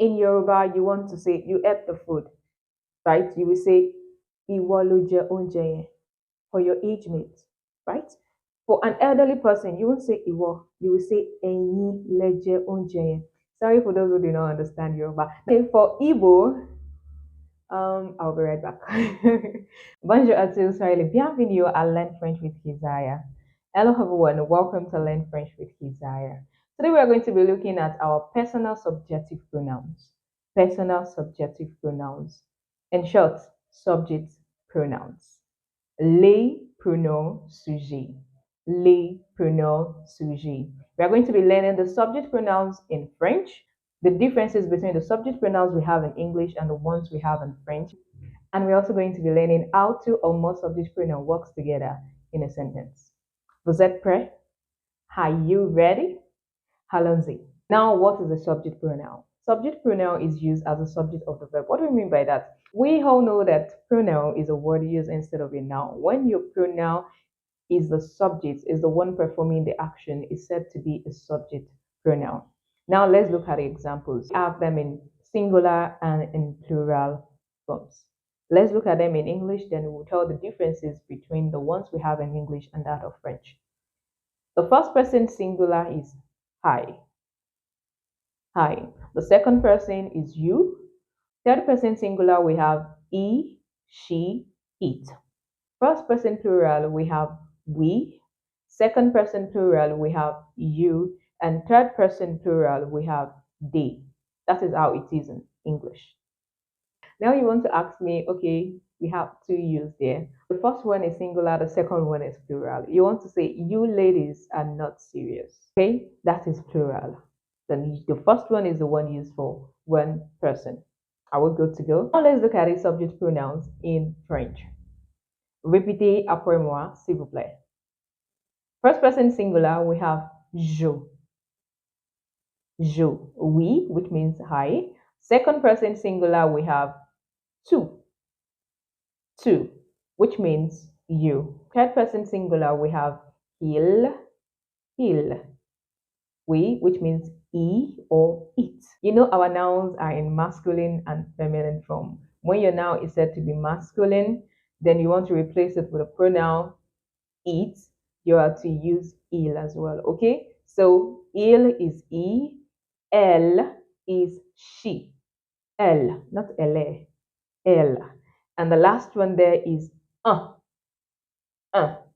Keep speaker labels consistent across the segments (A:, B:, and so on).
A: In Yoruba, you want to say you ate the food, right? You will say Ìwọ ló jẹ oúnjẹ yẹn for your age mate, right? For an elderly person, you won't say Ìwọ, you will say Ẹ̀yin lẹ jẹ oúnjẹ yẹn. Sorry for those who do not understand Yoruba. Okay, for Igbo, I'll be right back. Bonjour à tous, soyez les bienvenus à Learn French with Keziah. Hello everyone, welcome to Learn French with Keziah. Today we are going to be looking at our personal subjective pronouns. Personal subjective pronouns. In short, subject pronouns. Les pronoms sujets. Les pronoms sujets. We are going to be learning the subject pronouns in French, the differences between the subject pronouns we have in English and the ones we have in French. And we're also going to be learning how two or more subject pronoun works together in a sentence. Vous êtes prêts? Are you ready? Allons-y. Now, what is a subject pronoun? Subject pronoun is used as a subject of the verb. What do we mean by that? We all know that pronoun is a word used instead of a noun. When your pronoun is the subject, is the one performing the action, is said to be a subject pronoun. Now, let's look at the examples. We have them in singular and in plural forms. Let's look at them in English, then we'll tell the differences between the ones we have in English and that of French. The first person singular is I. I. The second person is you. Third person singular, we have he, she, it. First person plural, we have we. Second person plural, we have you. And third person plural, we have they. That is how it is in English. Now you want to ask me, okay, we have two yous there. The first one is singular, the second one is plural. You want to say, you ladies are not serious. Okay, that is plural. Then the first one is the one used for one person. Are we good to go? Now let's look at the subject pronouns in French. Répétez après moi, s'il vous plaît. First person singular, we have je. Je, we, which means I. Second person singular, we have tu. Tu, which means you. Third person singular, we have il. We, which means he or it. You know, our nouns are in masculine and feminine form. When your noun is said to be masculine, then you want to replace it with a pronoun it, you are to use il as well. Okay, so il is he, elle is she. Elle, not elle, elle. And the last one there is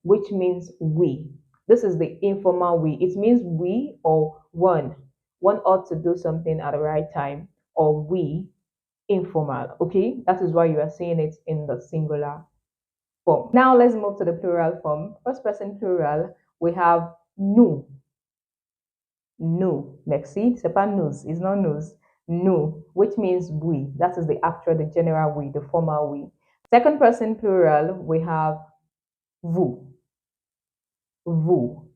A: which means we. This is the informal we. It means we or one. One ought to do something at the right time, or we, informal. Okay, that is why you are seeing it in the singular form. Now let's move to the plural form. First person plural, we have nous. Nous. Merci. C'est pas nous. It's not nous. Nous, which means we. That is the actual, the general we, the formal we. Second person plural, we have vous. Vous,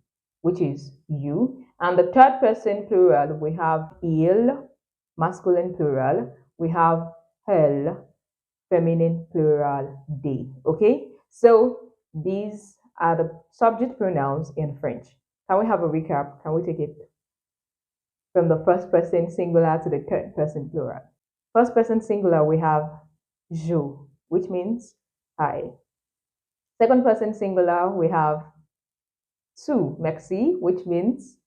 A: which is you. And the third person plural, we have il, masculine plural. We have elle, feminine plural, they. Okay, so these are the subject pronouns in French. Can we have a recap? Can we take it from the first person singular to the third person plural? First person singular, we have je, which means I. Second person singular, we have tu, merci, which means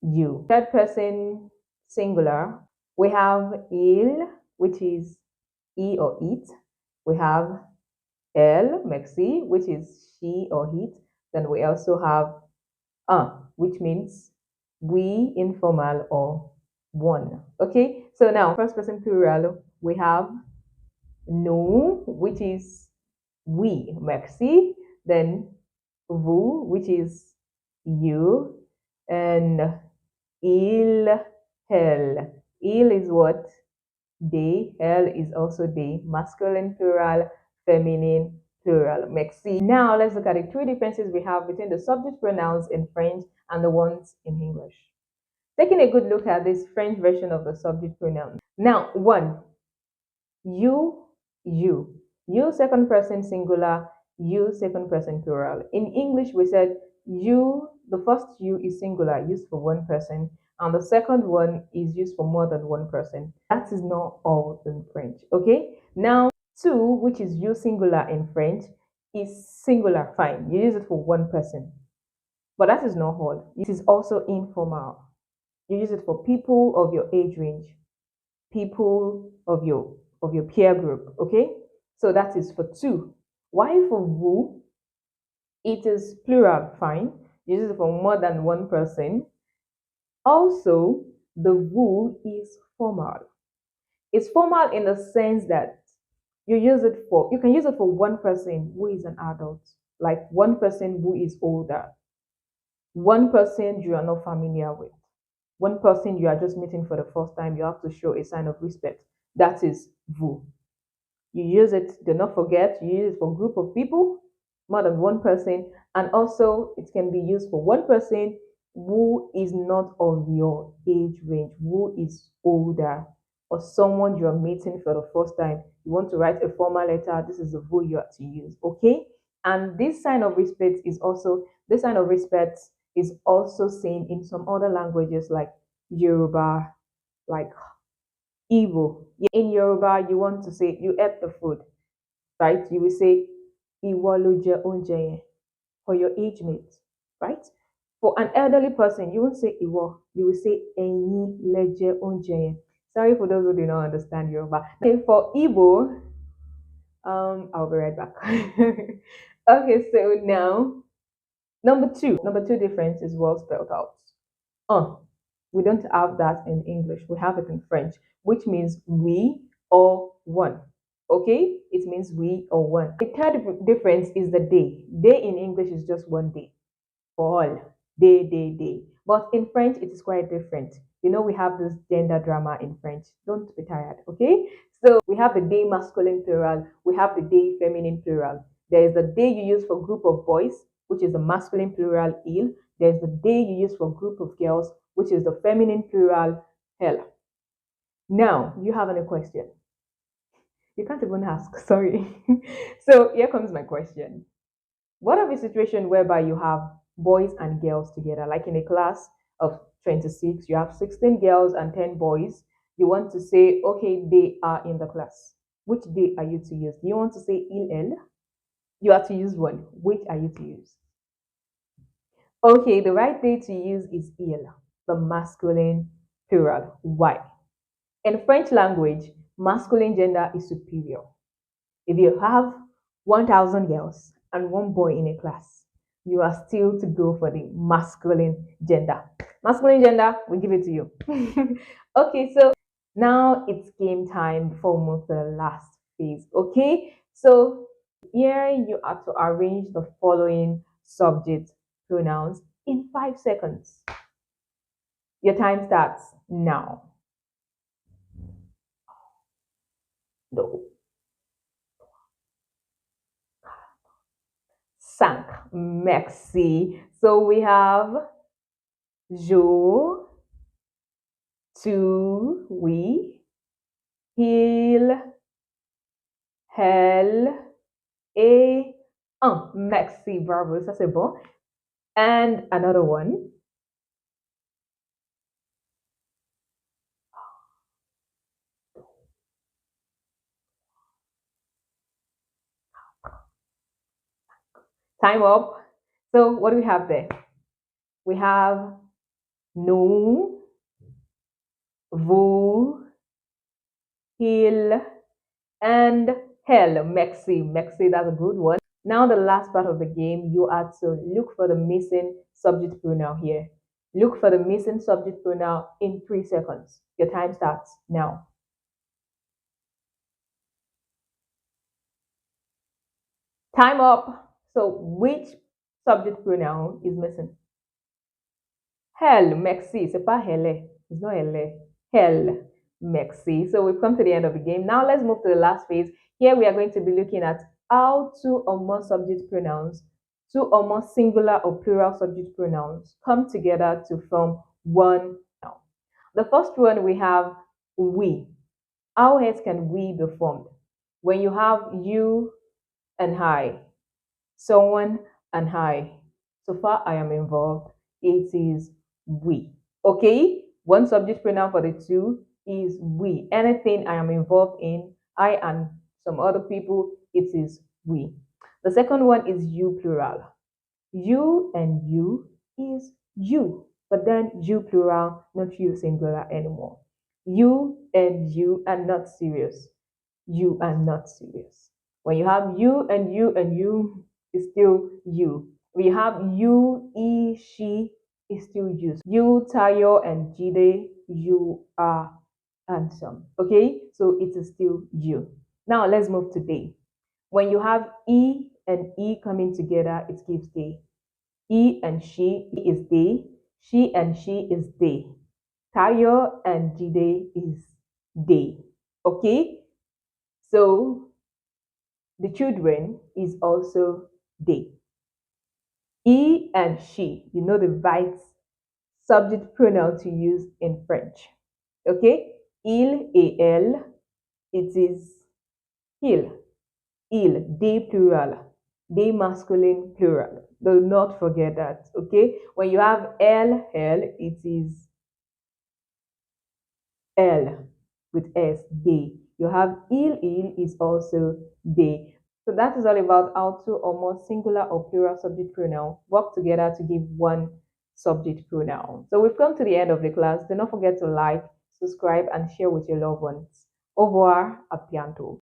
A: you. Third person singular, we have il, which is he or it. We have elle, merci, which is she or it. Then we also have which means we, informal, or one. Okay, so now first person plural, we have nous, which is we, merci. Then vous, which is you, and il, elle. Il is what? They. Elle is also they. Masculine plural, feminine plural. Merci. Now let's look at the three differences we have between the subject pronouns in French and the ones in English. Taking a good look at this French version of the subject pronoun. Now, one, you, you. You, second person singular, you, second person plural. In English, we said you, the first you is singular, used for one person, and the second one is used for more than one person. That is not all in French. Okay, now two, which is you singular in French, is singular. Fine, you use it for one person, but that is not all. It is also informal. You use it for people of your age range, people of your peer group. Okay, so that is for two. Why for vous? It is plural. Fine, you use it for more than one person. Also, the vous is formal. It's formal in the sense that you can use it for one person who is an adult, like one person who is older, one person you are not familiar with, one person you are just meeting for the first time. You have to show a sign of respect. That is vous. You use it, do not forget, you use it for a group of people, more than one person, and also it can be used for one person who is not of your age range, who is older, or someone you're meeting for the first time. You want to write a formal letter, this is the vous you have to use, okay? And this sign of respect is also seen in some other languages like Yoruba, like Igbo. In Yoruba, you want to say you ate the food, right? You will say Ìwọ ló jẹ oúnjẹ yẹn for your age mate, right? For an elderly person, you won't say Ìwọ, you will say Ẹ̀yin lẹ jẹ oúnjẹ yẹn. Sorry for those who do not understand Yoruba. Okay, for Igbo, I'll be right back. Okay, so now number two difference is well spelled out. We don't have that in English. We have it in French, which means we or one. Okay, it means we or one. The third difference is the day. Day in English is just one day for all. Day, day, day. But in French, it is quite different. You know, we have this gender drama in French. Don't be tired, okay? So we have the day masculine plural, we have the day feminine plural. There is the day you use for group of boys, which is the masculine plural il. There's the day you use for group of girls, which is the feminine plural hell. Now, you have any question? You can't even ask, sorry. So here comes my question. What of a situation whereby you have boys and girls together, like in a class of 26, you have 16 girls and 10 boys. You want to say, okay, they are in the class. Which day are you to use? Do you want to say il? You have to use one. Which are you to use? Okay, the right day to use is il, the masculine plural. Why? In French language, masculine gender is superior. If you have 1,000 girls and one boy in a class, you are still to go for the masculine gender. Masculine gender, we give it to you. Okay, so now it's game time before we move to the last phase. Okay, so here you are to arrange the following subject pronouns in 5 seconds. Your time starts now. No. 5. Merci. So we have je, tu, oui, il, elle, et un. Merci. Bravo. Ça c'est bon. And another one. Time up. So what do we have there? We have nous, vous, il, and elle. Merci. Merci, that's a good one. Now the last part of the game, you are to look for the missing subject pronoun here. Look for the missing subject pronoun in 3 seconds. Your time starts now. Time up. So which subject pronoun is missing? Elle, merci. C'est pas elle. It's not elle. Elle, merci. So we've come to the end of the game. Now let's move to the last phase. Here we are going to be looking at how two or more subject pronouns, two or more singular or plural subject pronouns come together to form one noun. The first one we have we. How else can we be formed? When you have you and I, someone and I. So far I am involved. It is we. Okay? One subject pronoun for the two is we. Anything I am involved in, I and some other people, it is we. The second one is you plural. You and you is you, but then you plural, not you singular anymore. You and you are not serious. You are not serious. When you have you and you and you, it's still you. We have you, he, she, is still you. You, Tayo, and Jide, you are handsome. Okay, so it is still you. Now let's move to they. When you have e and e coming together, it gives they. He and she is they. She and she is they. Tayo and Jide is they. Okay, so the children is also they. He and she, you know the right subject pronoun to use in French. Okay? Il et elle, it is il. Il, they plural. They masculine plural. Do not forget that. Okay? When you have L, it is L with S, they. You have il is also they. So that is all about how two or more singular or plural subject pronoun work together to give one subject pronoun. So we've come to the end of the class. Do not forget to like, subscribe, and share with your loved ones. Au revoir, à bientôt.